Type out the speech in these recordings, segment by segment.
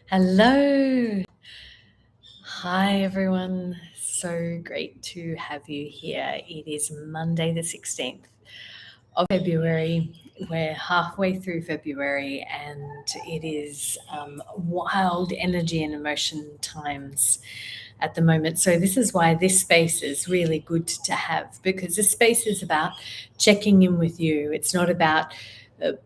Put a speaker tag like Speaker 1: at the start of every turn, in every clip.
Speaker 1: Hello. Hi, everyone. So great to have you here. It is Monday, the 16th of February. We're halfway through February, and it is wild energy and emotion times at the moment. So, this is why this space is really good to have, because this space is about checking in with you. It's not about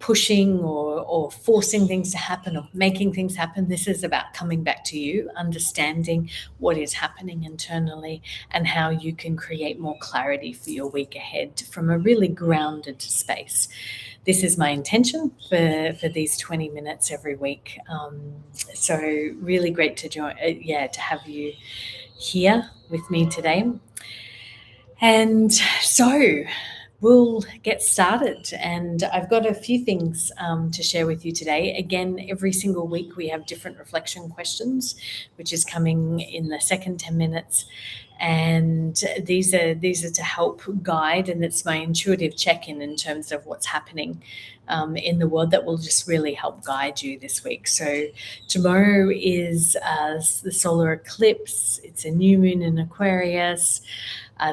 Speaker 1: pushing or forcing things to happen or making things happen. This is about coming back to you, understanding what is happening internally and how you can create more clarity for your week ahead from a really grounded space. This is my intention for these 20 minutes every week. So really great to join, to have you here with me today. And so we'll get started. And I've got a few things to share with you today. Again, every single week we have different reflection questions, which is coming in the second 10 minutes. And these are to help guide, and it's my intuitive check-in in terms of what's happening in the world that will just really help guide you this week. So tomorrow is the solar eclipse. It's a new moon in Aquarius.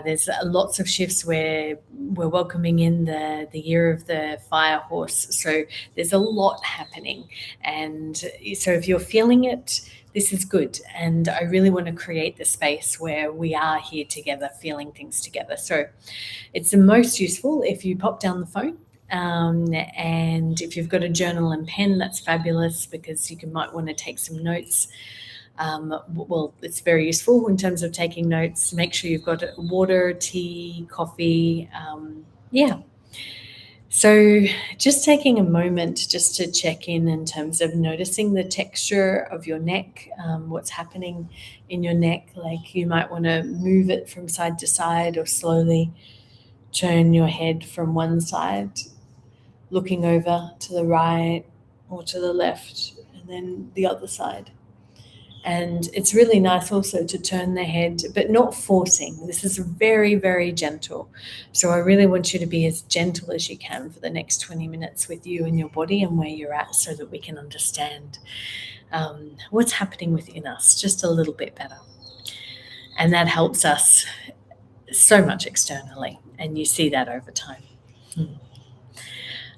Speaker 1: There's lots of shifts where we're welcoming in the year of the fire horse. So there's a lot happening. And so if you're feeling it, this is good. And I really want to create the space where we are here together, feeling things together. So it's the most useful if you pop down the phone. And if you've got a journal and pen, that's fabulous, because you might want to take some notes. Well, it's very useful in terms of taking notes. Make sure you've got water, tea, coffee. So just taking a moment just to check in terms of noticing the texture of your neck, what's happening in your neck. Like you might want to move it from side to side or slowly turn your head from one side, looking over to the right or to the left, and then the other side. And it's really nice also to turn the head, but not forcing. This is very, very gentle. So I really want you to be as gentle as you can for the next 20 minutes with you and your body and where you're at, so that we can understand what's happening within us just a little bit better. And that helps us so much externally. And you see that over time.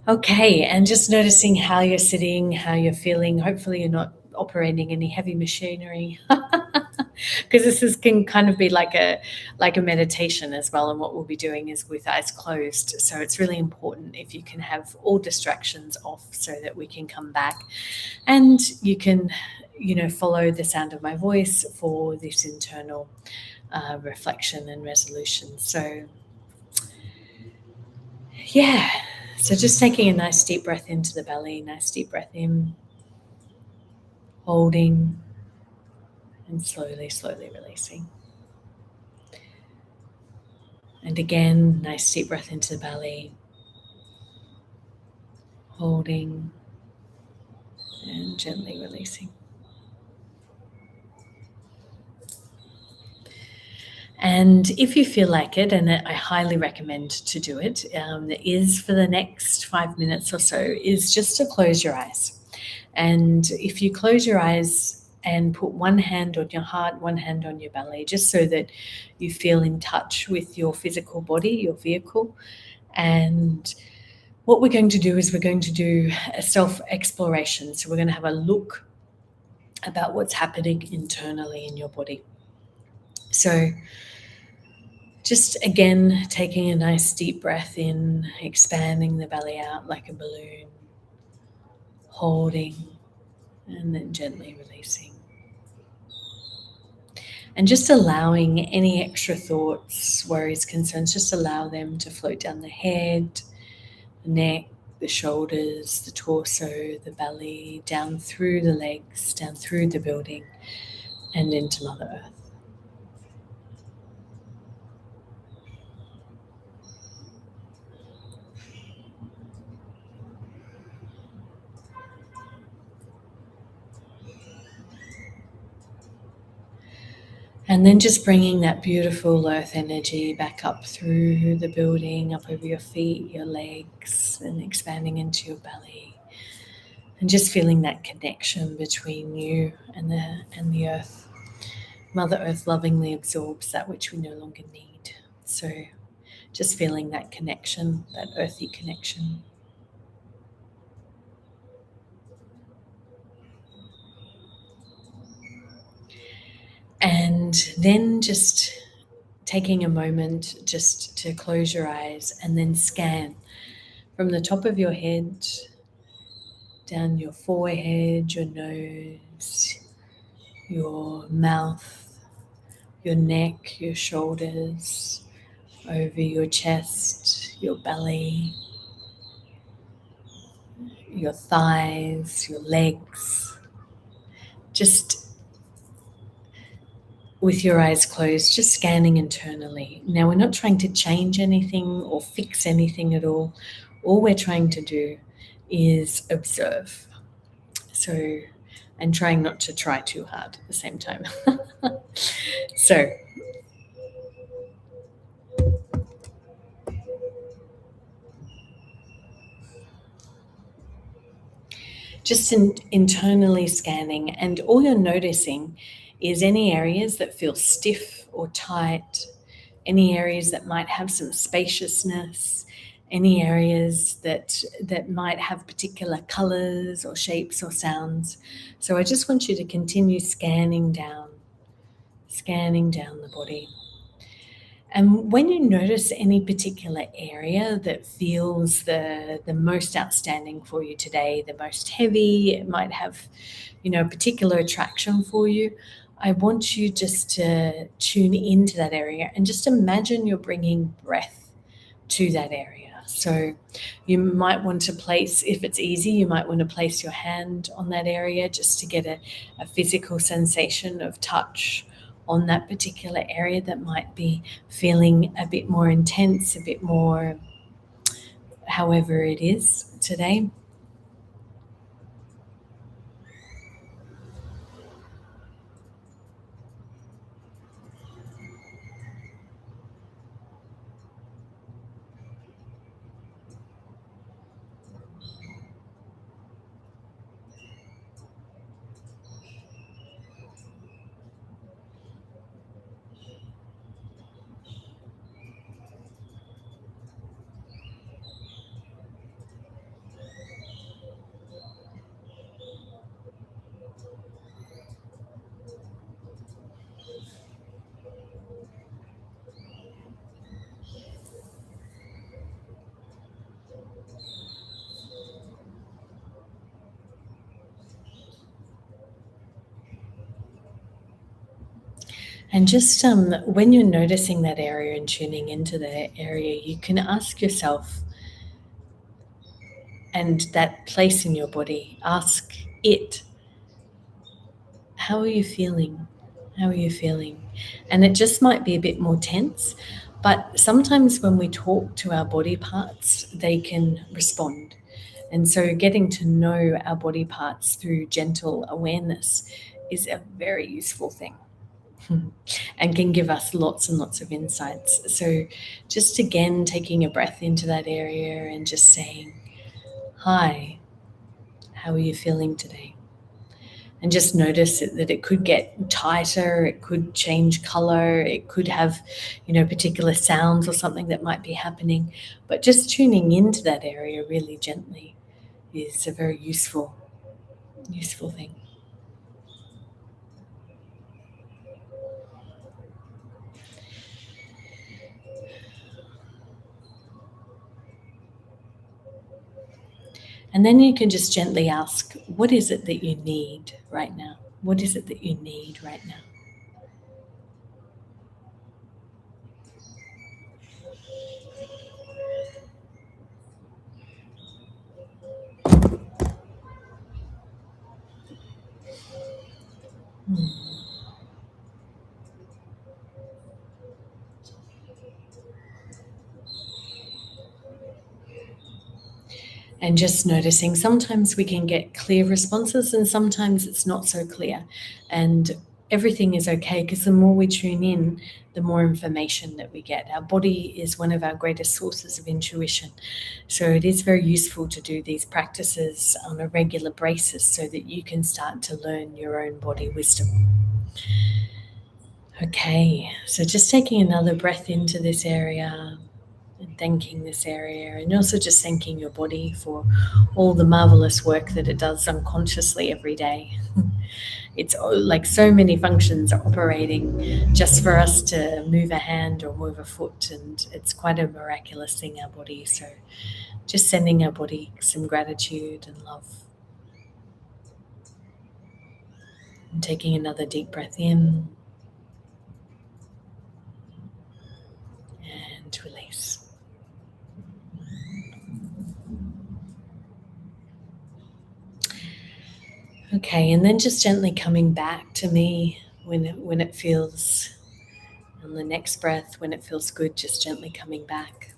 Speaker 1: Okay, and just noticing how you're sitting, how you're feeling. Hopefully you're not operating any heavy machinery, because can kind of be like a meditation as well. And what we'll be doing is with eyes closed. So it's really important if you can have all distractions off, so that we can come back and you can, follow the sound of my voice for this internal reflection and resolution. So yeah. So just taking a nice deep breath into the belly, nice deep breath in, holding, and slowly, slowly releasing. And again, nice deep breath into the belly, holding, and gently releasing. And if you feel like it, and I highly recommend to do it, is for the next 5 minutes or so, is just to close your eyes. And if you close your eyes and put one hand on your heart, one hand on your belly, just so that you feel in touch with your physical body, your vehicle. And what we're going to do is we're going to do a self-exploration. So we're going to have a look about what's happening internally in your body. So just again, taking a nice deep breath in, expanding the belly out like a balloon, holding, and then gently releasing. And just allowing any extra thoughts, worries, concerns, just allow them to float down the head, the neck, the shoulders, the torso, the belly, down through the legs, down through the building, and into Mother Earth. And then just bringing that beautiful earth energy back up through the building, up over your feet, your legs, and expanding into your belly. And just feeling that connection between you and the earth. Mother Earth lovingly absorbs that which we no longer need. So just feeling that connection, that earthy connection. And then just taking a moment just to close your eyes and then scan from the top of your head down your forehead, your nose, your mouth, your neck, your shoulders, over your chest, your belly, your thighs, your legs. Just with your eyes closed, just scanning internally. Now, we're not trying to change anything or fix anything at all. All we're trying to do is observe. So, and trying not to try too hard at the same time. So, just internally scanning, and all you're noticing is any areas that feel stiff or tight, any areas that might have some spaciousness, any areas that might have particular colors or shapes or sounds. So I just want you to continue scanning down the body. And when you notice any particular area that feels the most outstanding for you today, the most heavy, it might have, a particular attraction for you, I want you just to tune into that area and just imagine you're bringing breath to that area. So you might want to place, if it's easy, you might want to place your hand on that area just to get a physical sensation of touch on that particular area that might be feeling a bit more intense, a bit more however it is today. And just when you're noticing that area and tuning into that area, you can ask yourself, and that place in your body, ask it, how are you feeling? How are you feeling? And it just might be a bit more tense, but sometimes when we talk to our body parts, they can respond. And so getting to know our body parts through gentle awareness is a very useful thing. And can give us lots and lots of insights. So just again, taking a breath into that area and just saying, hi, how are you feeling today? And just notice that it could get tighter, it could change color, it could have, particular sounds or something that might be happening. But just tuning into that area really gently is a very useful thing. And then you can just gently ask, what is it that you need right now? What is it that you need right now? And just noticing, sometimes we can get clear responses and sometimes it's not so clear. And everything is okay, because the more we tune in, the more information that we get. Our body is one of our greatest sources of intuition. So it is very useful to do these practices on a regular basis so that you can start to learn your own body wisdom. Okay, so just taking another breath into this area and thanking this area, and also just thanking your body for all the marvelous work that it does unconsciously every day. It's like so many functions are operating just for us to move a hand or move a foot, and it's quite a miraculous thing, our body. So just sending our body some gratitude and love. And taking another deep breath in and release. Okay, and then just gently coming back to me when it feels, on the next breath, when it feels good, just gently coming back.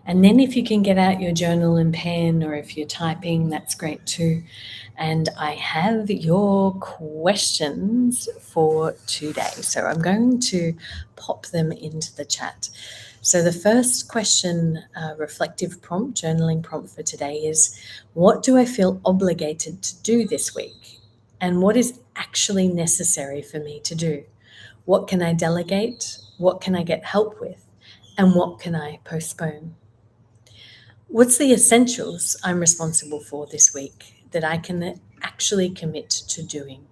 Speaker 1: And then if you can get out your journal and pen, or if you're typing, that's great too. And I have your questions for today. So I'm going to pop them into the chat. So the first question, reflective prompt, journaling prompt for today is, what do I feel obligated to do this week? And what is actually necessary for me to do? What can I delegate? What can I get help with? And what can I postpone? What's the essentials I'm responsible for this week that I can actually commit to doing?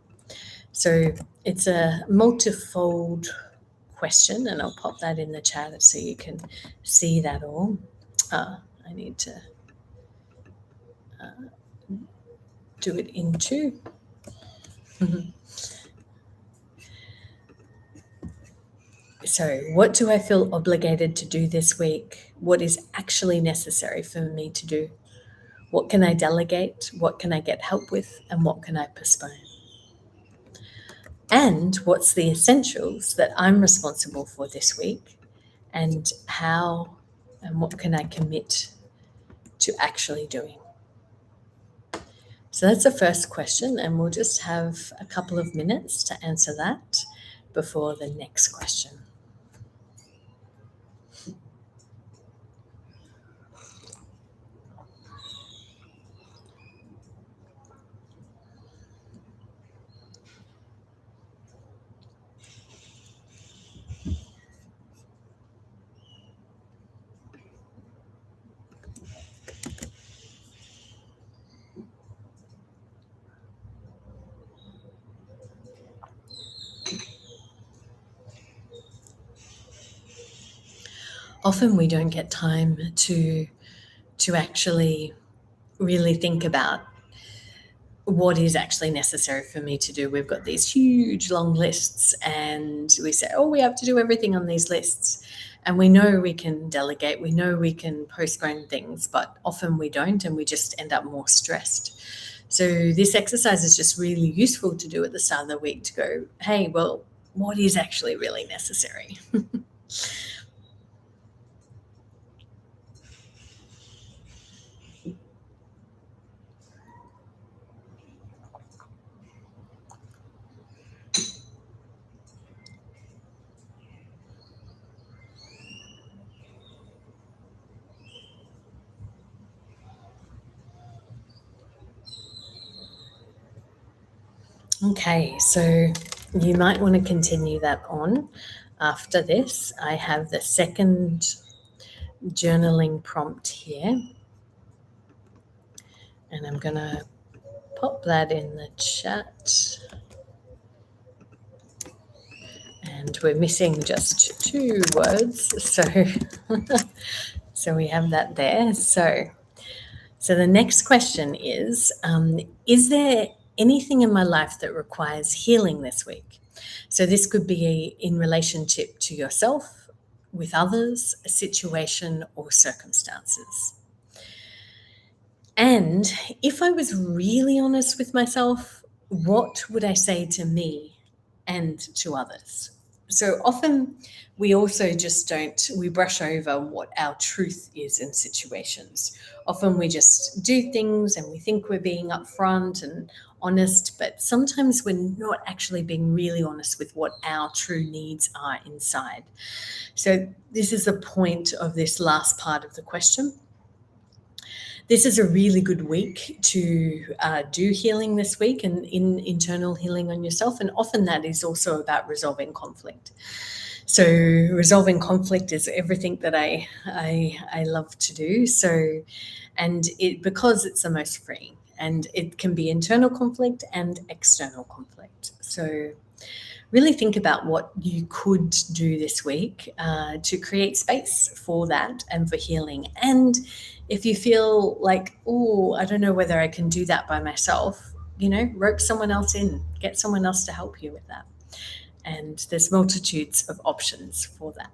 Speaker 1: So it's a multifold question, and I'll pop that in the chat so you can see that all. I need to do it in two. So, what do I feel obligated to do this week? What is actually necessary for me to do? What can I delegate? What can I get help with? And what can I postpone? And what's the essentials that I'm responsible for this week? And how and what can I commit to actually doing? So that's the first question, and we'll just have a couple of minutes to answer that before the next question. Often we don't get time to actually really think about what is actually necessary for me to do. We've got these huge long lists, and we say, oh, we have to do everything on these lists. And we know we can delegate, we know we can postpone things, but often we don't, and we just end up more stressed. So this exercise is just really useful to do at the start of the week, to go, hey, well, what is actually really necessary? Okay, so you might want to continue that on after this. I have the second journaling prompt here, and I'm going to pop that in the chat. And we're missing just 2 words, so we have that there. So the next question is there anything in my life that requires healing this week? So this could be in relationship to yourself, with others, a situation, or circumstances. And if I was really honest with myself, what would I say to me and to others? So often we also just we brush over what our truth is in situations. Often we just do things and we think we're being upfront and honest, but sometimes we're not actually being really honest with what our true needs are inside. So this is the point of this last part of the question. This is a really good week to do healing this week and in internal healing on yourself. And often that is also about resolving conflict. So resolving conflict is everything that I love to do. So, and it because it's the most freeing, and it can be internal conflict and external conflict. So really think about what you could do this week to create space for that and for healing. And if you feel like, oh, I don't know whether I can do that by myself, rope someone else in, get someone else to help you with that. And there's multitudes of options for that.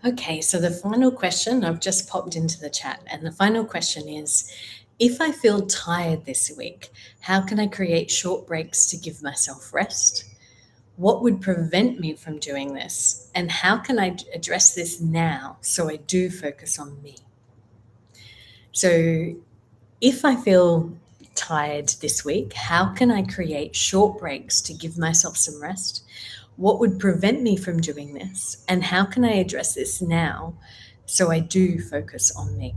Speaker 1: Okay, so the final question I've just popped into the chat, and the final question is, if I feel tired this week, how can I create short breaks to give myself rest? What would prevent me from doing this? And how can I address this now so I do focus on me? So if I feel tired this week, how can I create short breaks to give myself some rest? What would prevent me from doing this? And how can I address this now so I do focus on me?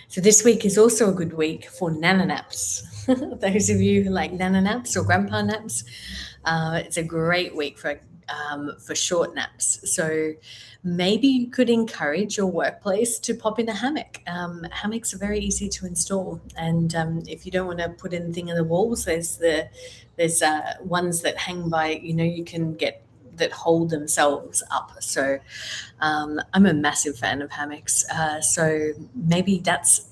Speaker 1: So this week is also a good week for nana naps. Those of you who like nana naps or grandpa naps, it's a great week for short naps. So maybe you could encourage your workplace to pop in a hammock. Hammocks are very easy to install, and if you don't want to put anything in the walls, there's ones that hang by. You can get that hold themselves up. So I'm a massive fan of hammocks. So maybe that's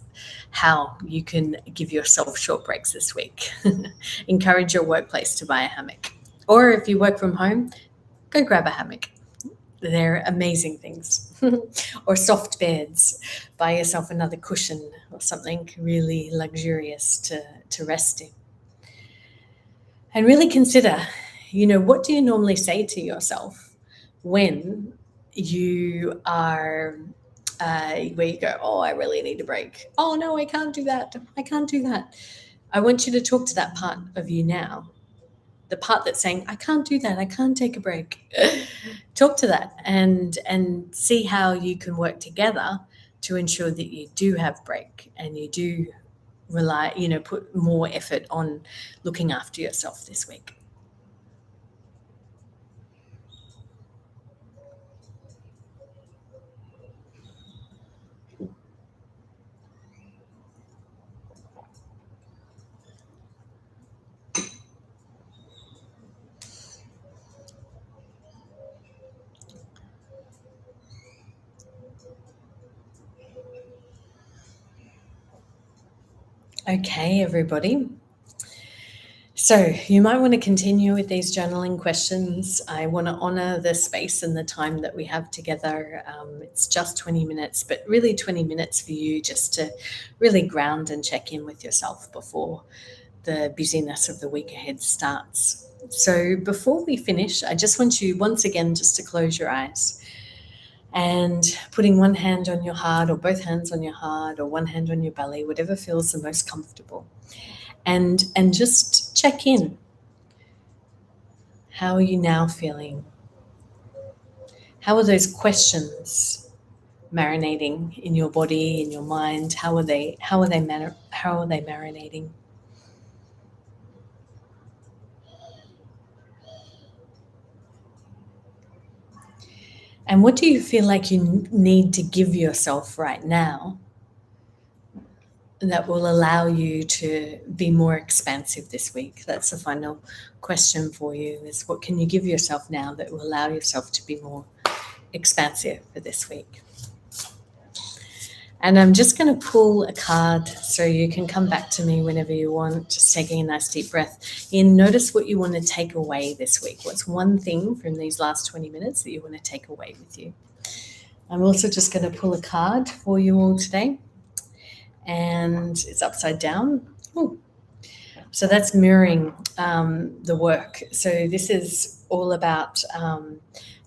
Speaker 1: how you can give yourself short breaks this week. Encourage your workplace to buy a hammock. Or if you work from home, go grab a hammock. They're amazing things. Or soft beds. Buy yourself another cushion or something really luxurious to rest in. And really consider, what do you normally say to yourself when you are where you go, oh, I really need a break. Oh, no, I can't do that. I can't do that. I want you to talk to that part of you now, the part that's saying, I can't do that. I can't take a break. Talk to that and see how you can work together to ensure that you do have break and you do put more effort on looking after yourself this week. Okay, everybody. So you might want to continue with these journaling questions. I want to honor the space and the time that we have together. It's just 20 minutes, but really 20 minutes for you just to really ground and check in with yourself before the busyness of the week ahead starts. So before we finish, I just want you once again just to close your eyes and putting one hand on your heart or both hands on your heart or one hand on your belly, whatever feels the most comfortable. and just check in. How are you now feeling? How are those questions marinating in your body, in your mind? How are they marinating? And what do you feel like you need to give yourself right now that will allow you to be more expansive this week? That's the final question for you, is what can you give yourself now that will allow yourself to be more expansive for this week? And I'm just going to pull a card so you can come back to me whenever you want, just taking a nice deep breath in. Notice what you want to take away this week. What's one thing from these last 20 minutes that you want to take away with you? I'm also just going to pull a card for you all today, and it's upside down. Ooh. So that's mirroring the work. So this is all about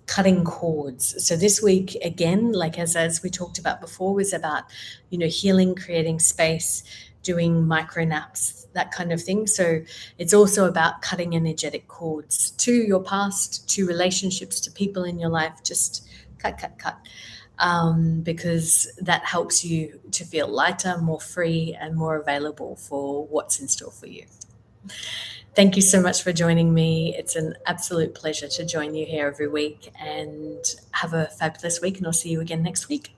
Speaker 1: cutting cords. So this week, again, like as we talked about before, was about, healing, creating space, doing micro naps, that kind of thing. So it's also about cutting energetic cords to your past, to relationships, to people in your life. Just cut, because that helps you to feel lighter, more free, and more available for what's in store for you. Thank you so much for joining me. It's an absolute pleasure to join you here every week, and have a fabulous week, and I'll see you again next week.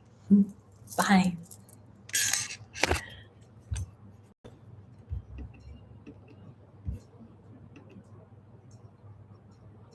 Speaker 1: Bye.